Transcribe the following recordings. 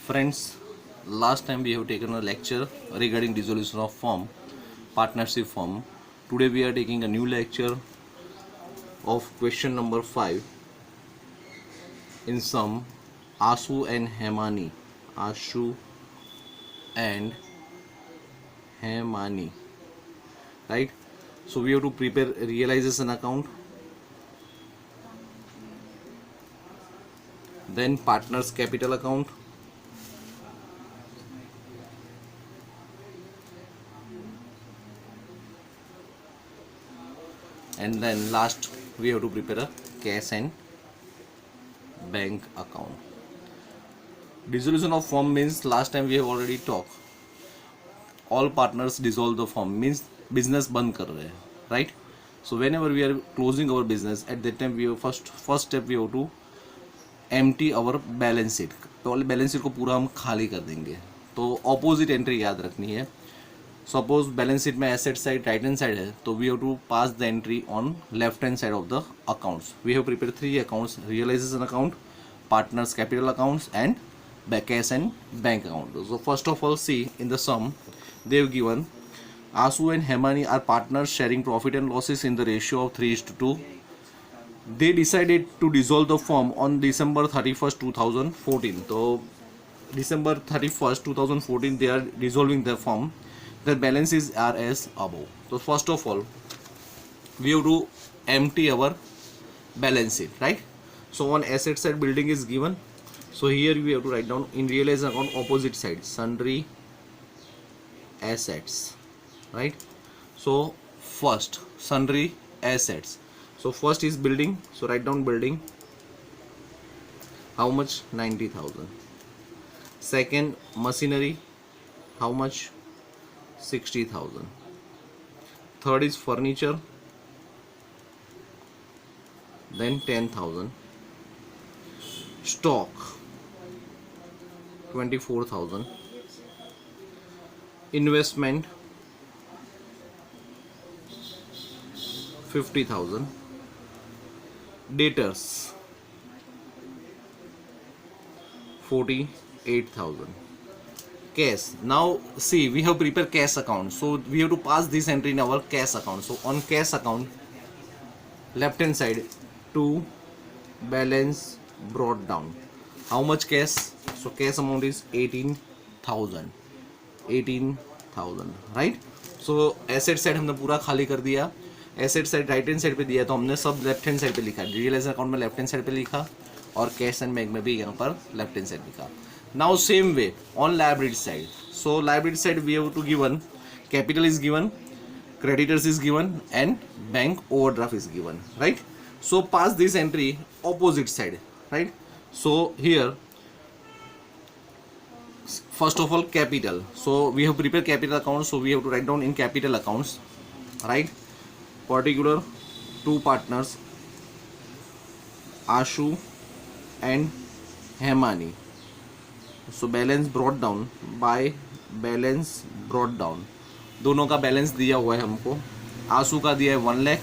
Friends, last time we have taken a lecture regarding dissolution of firm, partnership firm. Today we are taking a new lecture of question number 5 in sum Asu and Hemani. Asu and Hemani. Right? So we have to prepare realization account, then partners capital account, and then last we have to prepare a cash and bank account. Dissolution of firm means last time we have already talked. All partners dissolve the firm means business बंद कर रहे हैं, right? So whenever we are closing our business, at that time we have first step we have to empty our balance sheet. पहले balance sheet को पूरा हम खाली कर देंगे. तो ऑपोजिट एंट्री याद रखनी है. सपोज बैलेंस शीट में asset side right hand side है, तो we have to pass the entry on left hand side of the accounts. We have prepare 3 accounts: realization account, partners capital accounts, and cash and bank account. So first of all, see in the sum they have given Asu and Hemani are partners sharing profit and losses in the ratio of 3:2. They decided to dissolve the firm on December 31st 2014. So December 31st 2014 they are dissolving the firm. Their balances are as above. So first of all we have to empty our balance sheet, right? So on asset side building is given, so here we have to write down in realization account opposite side sundry assets, right? So first sundry assets, so first is building, so write down building, how much? 90,000. Second machinery, how much? 60,000. Third is furniture, then 10,000. Stock 24,000. Investment 50,000. Debtors 48,000. Cash. Now see, we have prepared cash account, so we have to pass this entry in our cash account. So on cash account, left hand side, to balance brought down. How much cash? So cash amount is 18,000. 18,000, right? So asset side हमने पूरा खाली कर दिया. Asset side right hand side पे दिया, तो हमने सब लेफ्ट हैंड साइड पे लिखा. रियलाइजेशन अकाउंट में लेफ्ट हैंड साइड पे लिखा और कैश एंड बैंक में भी यहाँ पर लेफ्ट हैंड साइड लिखा. Now same way on liability side. So liability side we have to given capital is given, creditors is given, and bank overdraft is given, right? So pass this entry opposite side, right? So here first of all capital, so we have prepared capital accounts, so we have to write down in capital accounts, right? Particular two partners Asu and Hemani. So balance brought down by balance brought down. दोनों का balance दिया हुआ है हमको. आंसू का दिया है 1 लाख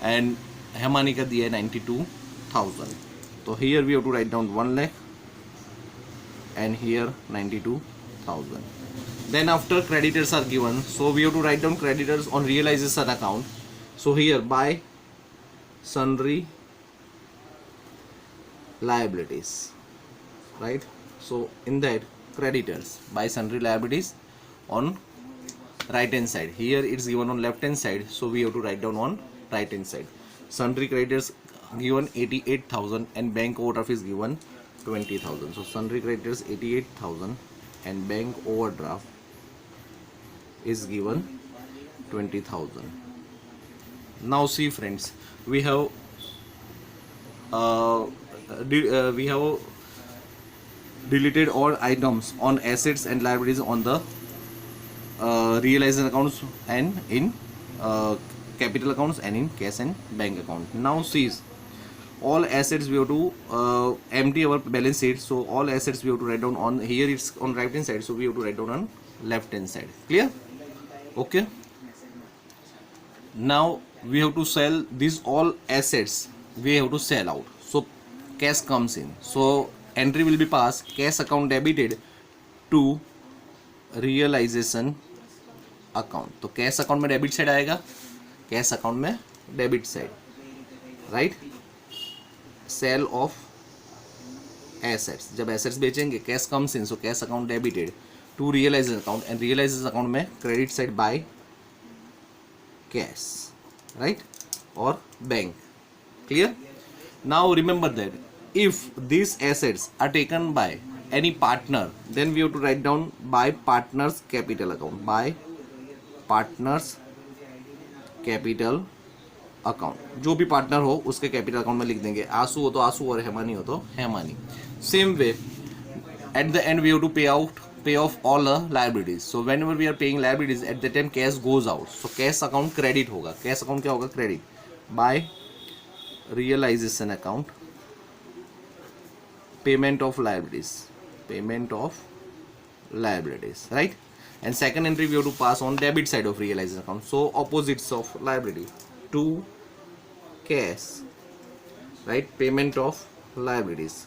एंड हेमानी का दिया है 92,000. तो here we have to write down 1 lakh and here 92,000. Then after creditors are given, so we have to write down creditors on realization account. So here by sundry liabilities, right? So in that creditors by sundry liabilities on right hand side, here it's given on left hand side, so we have to write down on right hand side. Sundry creditors given 88,000 and bank overdraft is given 20,000. So sundry creditors 88,000 and bank overdraft is given 20,000. Now see friends, we have deleted all items on assets and liabilities on the realization accounts and in capital accounts and in cash and bank account. Now see, all assets we have to empty our balance sheet, so all assets we have to write down on here, it's on right hand side, so we have to write down on left hand side. Clear? Okay. Now we have to sell these all assets, we have to sell out, so cash comes in. So entry will be passed, cash account debited to realization account. तो cash account में debit side आएगा, cash account में debit side, right. Sale of assets, जब assets बेचेंगे cash comes in, so cash account debited to realisation account, and realisation account में credit side by cash, right, और bank. Clear. Now remember that if these assets are taken by any partner, then we have to write down by partners capital account, by partners capital account. जो भी partner हो उसके capital account में लिख देंगे. आंसू हो तो आंसू और हेमानी हो तो Hemani. Same way at the end we have to pay off all the liabilities. So whenever we are paying liabilities, at the time cash goes out, so cash account credit होगा. कैश अकाउंट क्या होगा, credit. by realization account, payment of liabilities, right. And second entry we have to pass on debit side of realization account, so opposites of liability to cash, right. Payment of liabilities,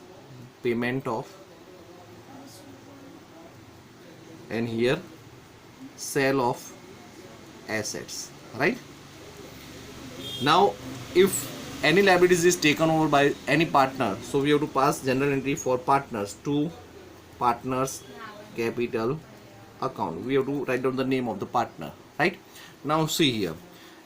and here sale of assets, right. Now if any liabilities is taken over by any partner, so we have to pass general entry for partners to partners capital account. We have to write down the name of the partner, right. Now see here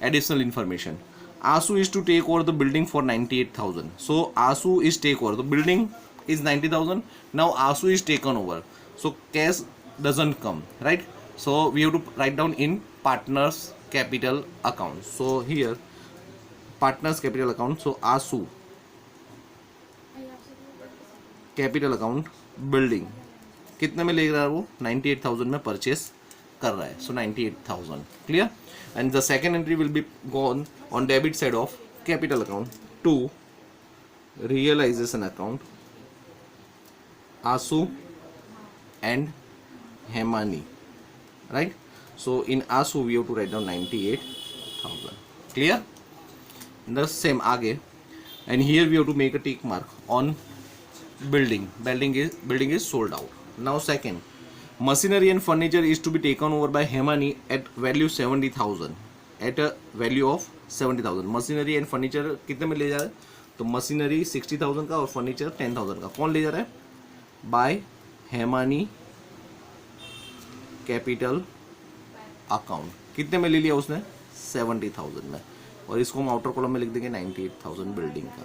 additional information. Asu is to take over the building for 98,000. So Asu is take over the building is 90,000. Now Asu is taken over, so cash doesn't come, right. So we have to write down in partners capital account. So here partners capital account, so Anshu capital account building कितने में ले रहा है वो, 98,000 में purchase कर रहा है, so 98,000. Clear. And the second entry will be gone on debit side of capital account to realisation account Anshu and Hemani, right. So in Anshu we have to write down 98,000. Clear. The same आगे, and here we have to make a tick mark on building is sold out. Now second, machinery and furniture is to be taken over by Hemani at value 70,000, at a value of 70,000. machinery and furniture कितने में ले जा रहा है, तो machinery 60,000 का और furniture 10,000 का. कौन ले जा रहा है, by Hemani capital account. कितने में ले लिया उसने, 70,000 में, और इसको हम आउटर कॉलम में लिख देंगे 98,000 बिल्डिंग का.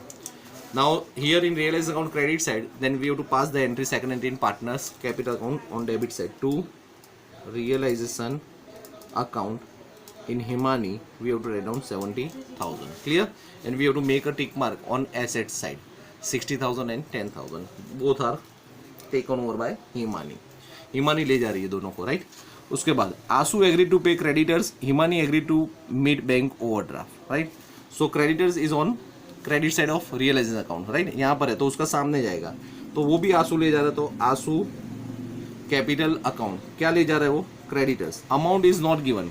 Now here in realize account credit side, then we have to pass the entry second entry in partners capital account on debit side to realisation account in Himani we have to write down 70,000. Clear. And we have to make a tick mark on asset side 60,000 and 10,000 both are taken over by Himani. Himani ले जा रही है दोनों को, right. उसके बाद Anshu agree to pay creditors, Himani agree to meet bank overdraft, right. So creditors is on credit side of realization account, right. यहाँ पर है तो उसका सामने जाएगा, तो वो भी आंसू ले जा रहा है, तो आंसू कैपिटल अकाउंट क्या ले जा रहा है वो, creditors. Amount is not given.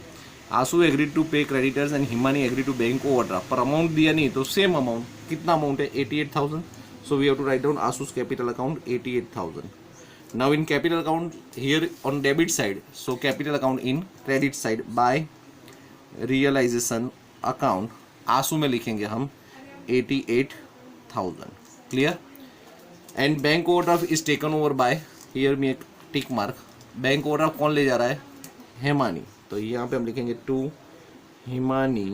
Anshu agree to pay creditors and Himani agree to bank overdraft, पर अमाउंट दिया नहीं, तो सेम अमाउंट, कितना अमाउंट है, 88,000. So we have to write down Anshu's capital account 88,000. Now in capital account here on debit side, so capital account in credit side by realization account आंसू में लिखेंगे हम 88,000. Clear. And bank overdraft is taken over bye, here में एक tick mark. Bank overdraft कौन ले जा रहा है, हेमानी, तो यहाँ पे हम लिखेंगे to Himani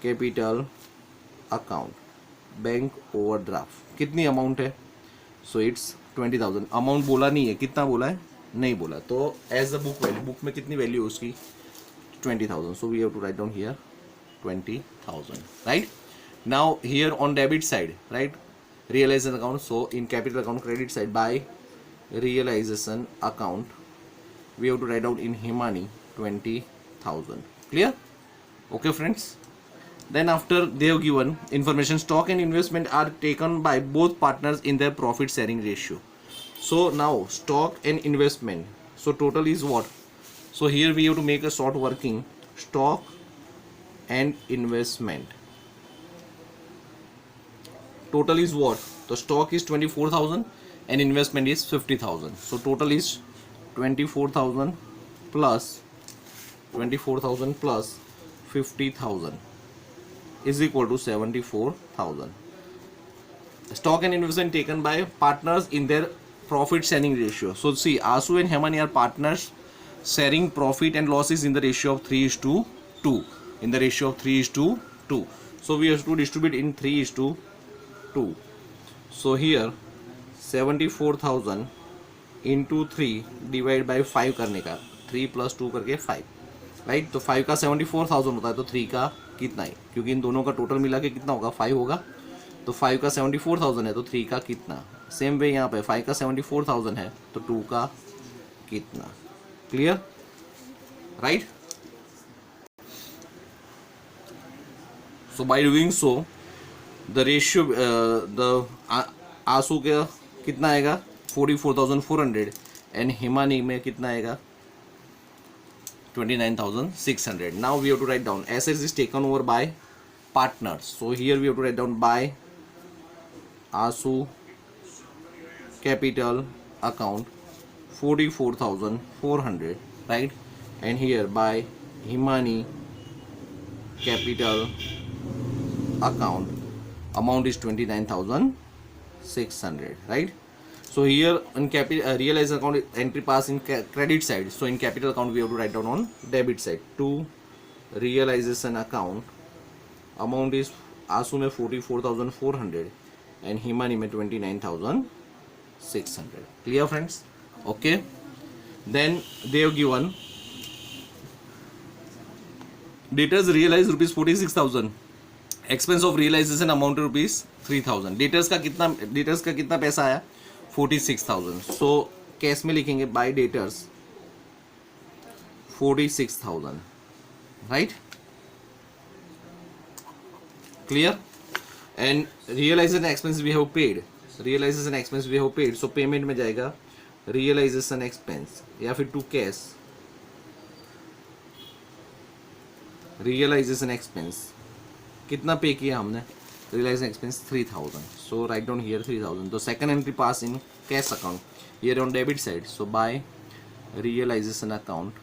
capital account bank overdraft. कितनी अमाउंट है, सो इट्स 20,000. अमाउंट बोला नहीं है, कितना बोला है, नहीं बोला, तो as the book value, book में कितनी वैल्यू है उसकी, 20,000. So we have to write down here 20,000, right. Now here on debit side, right, realization account, so in capital account credit side by realization account we have to write down in Himani 20,000. Clear. Okay friends, then after they have given information, stock and investment are taken by both partners in their profit sharing ratio. So now stock and investment, so total is what, so here we have to make a short working, stock and investment total is what, तो stock is 24,000 and investment is 50,000. So total is 24,000 plus 50,000 is equal to 74,000. Stock and investment taken by partners in their profit sharing ratio. So see, Asu and Hemani are partners sharing profit and losses in the ratio of 3:2. In the ratio of 3:2. So we have to distribute in 3:2. So here 74,000 into 3 divide by 5 करने का, 3 + 2 करके 5, right. तो 5 का 74,000 होता है, तो 3 का कितना है, क्योंकि इन दोनों का टोटल मिला के कितना होगा, 5 होगा. तो 5 का 74,000 है, तो 3 का कितना. सेम वे यहाँ पे 5 का 74,000 है, तो 2 का कितना. Clear, right. So by doing so the ratio, the आंसू का कितना आएगा 44,400 एंड हिमानी में कितना आएगा 29,600. Now we have to write down assets is taken over by partners. So here we have to write down by Asu capital account 44,400, right, and here by Himani capital account amount is 29,600, right. So here in capital realized account entry pass in credit side. So in capital account we have to write down on debit side. To realization account amount is Asu में 44,400 and Himani में 29,600. Clear friends? Okay. Then they have given debtors realized rupees 46,000. Expense of realization amount to rupees 3,000. debtors का कितना पैसा आया 46,000. So cash में लिखेंगे by debtors 46,000, right. Clear. And realization expense we have paid. So payment में जाएगा realization expense या फिर to cash. realization expense कितना पे किया हमने, realization expense 3,000. So write down here 3,000. The second entry pass in cash account here on debit side. So by realization account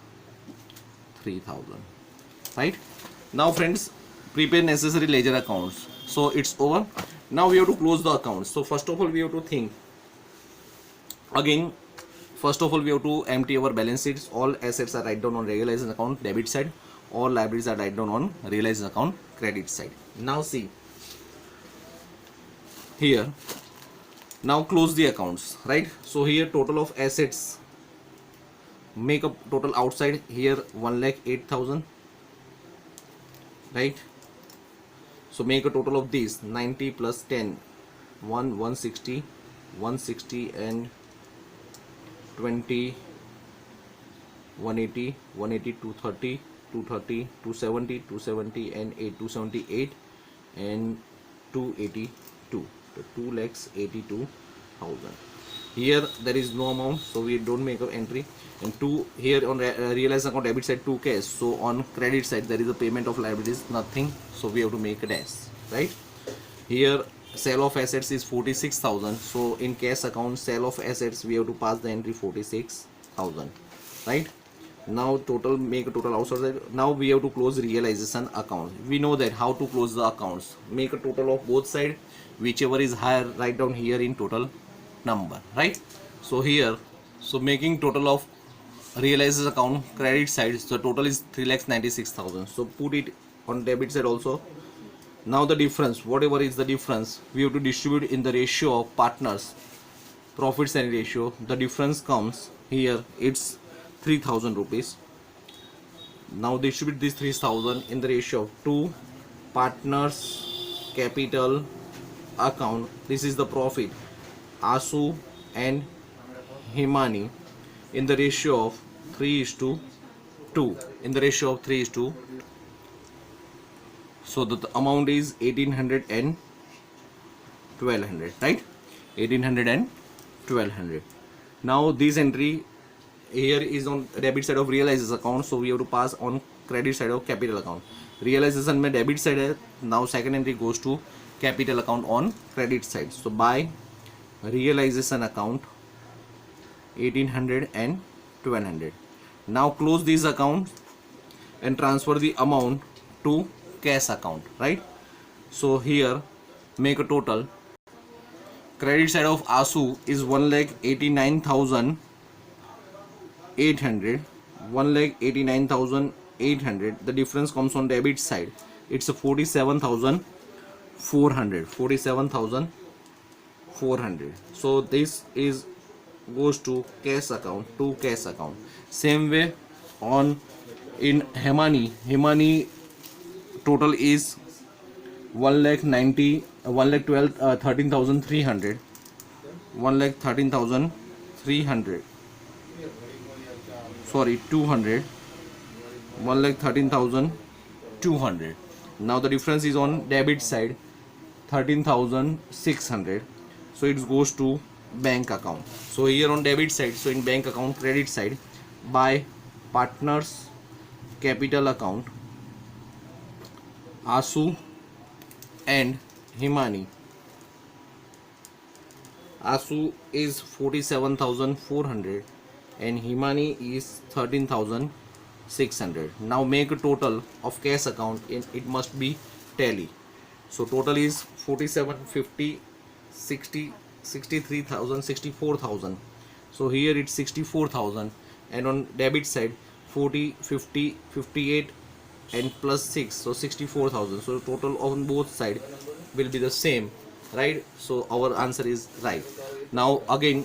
3,000, right. Now friends, prepare necessary ledger accounts. So it's over. Now we have to close the accounts. So first of all we have to think again. First of all we have to empty our balance sheets. All assets are write down on realization account debit side. All liabilities are write down on realization account credit side. Now see here, now close the accounts, right. So here total of assets, make a total outside here 1,08,000, right. So make a total of these 90 plus 10 160 and 20 180 230 270 and 8 278 and 282. 2,82,000. Here there is no amount, so we don't make an entry. And 2 here on realized account debit side 2 cash. So on credit side there is a payment of liabilities, nothing. So we have to make a dash, right. Here sale of assets is 46,000. So in cash account sale of assets we have to pass the entry 46,000, right. Now total, make a total outside. Now we have to close realization account. We know that how to close the accounts. Make a total of both side, whichever is higher write down here in total number, right. So here, so making total of realization account credit side, so total is 3,96,000. So put it on debit side also. Now the difference, whatever is the difference, we have to distribute in the ratio of partners profit sharing ratio. The difference comes here, it's 3,000 rupees. Now distribute this 3,000 in the ratio of 2 partners capital account. This is the profit Asu and Himani in the ratio of 3:2. In the ratio of 3:2. So the amount is 1,800 and 1,200, right. 1,800 and 1,200. Now this entry here is on debit side of realization account, so we have to pass on credit side of capital account. Realization में debit side है. Now second entry goes to capital account on credit side. So buy realization account 1800 and 1200. Now close these accounts and transfer the amount to cash account, right? So here make a total. Credit side of ASU is 1,89,800. 1,89,800. The difference comes on debit side. It's a 47,400. 47,400. So this is goes to cash account, Same way on in Himani total is 13,300. 1,13,300. Sorry, 200. 1,13,200. Now the difference is on debit side, 13,600. So it goes to bank account. So here on debit side, so in bank account, credit side, by partners capital account, ASU and Himani. ASU is 47,400 and Himani is 13,600. Now make a total of cash account, and it must be tally. So total is 47, 50, 60, 63,000, 64,000. So here it's 64,000, and on debit side 40, 50, 58 and plus 6, so 64,000. So total on both side will be the same, right? So our answer is right. Now again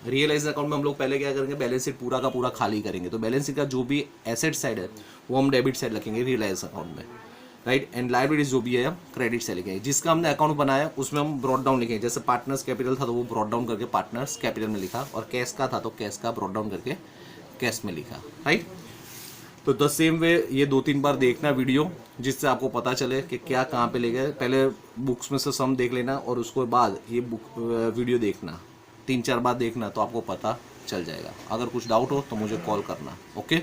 realize account में हम लोग पहले क्या करेंगे, balance sheet पूरा का पूरा खाली करेंगे. तो बैलेंस शीट का जो भी एसेट साइड है वो हम डेबिट साइड लिखेंगे रियलाइज अकाउंट में, राइट. एंड लायबिलिटीज जो भी है हम क्रेडिट साइड लिखेंगे. जिसका हमने अकाउंट बनाया उसमें हम ब्रॉड डाउन लिखेंगे. जैसे पार्टनर्स कैपिटल था तो वो ब्रॉड डाउन करके पार्टनर्स कैपिटल में लिखा, और कैश का था तो कैश का ब्रॉड डाउन करके कैश में लिखा, राइट. तो द सेम वे ये 2-3 बार देखना वीडियो, जिससे आपको पता चले कि क्या कहाँ पे ले गए. पहले बुक्स में से सम देख लेना और उसके बाद ये बुक वीडियो देखना, 3-4 बार देखना, तो आपको पता चल जाएगा. अगर कुछ डाउट हो तो मुझे कॉल करना. ओके.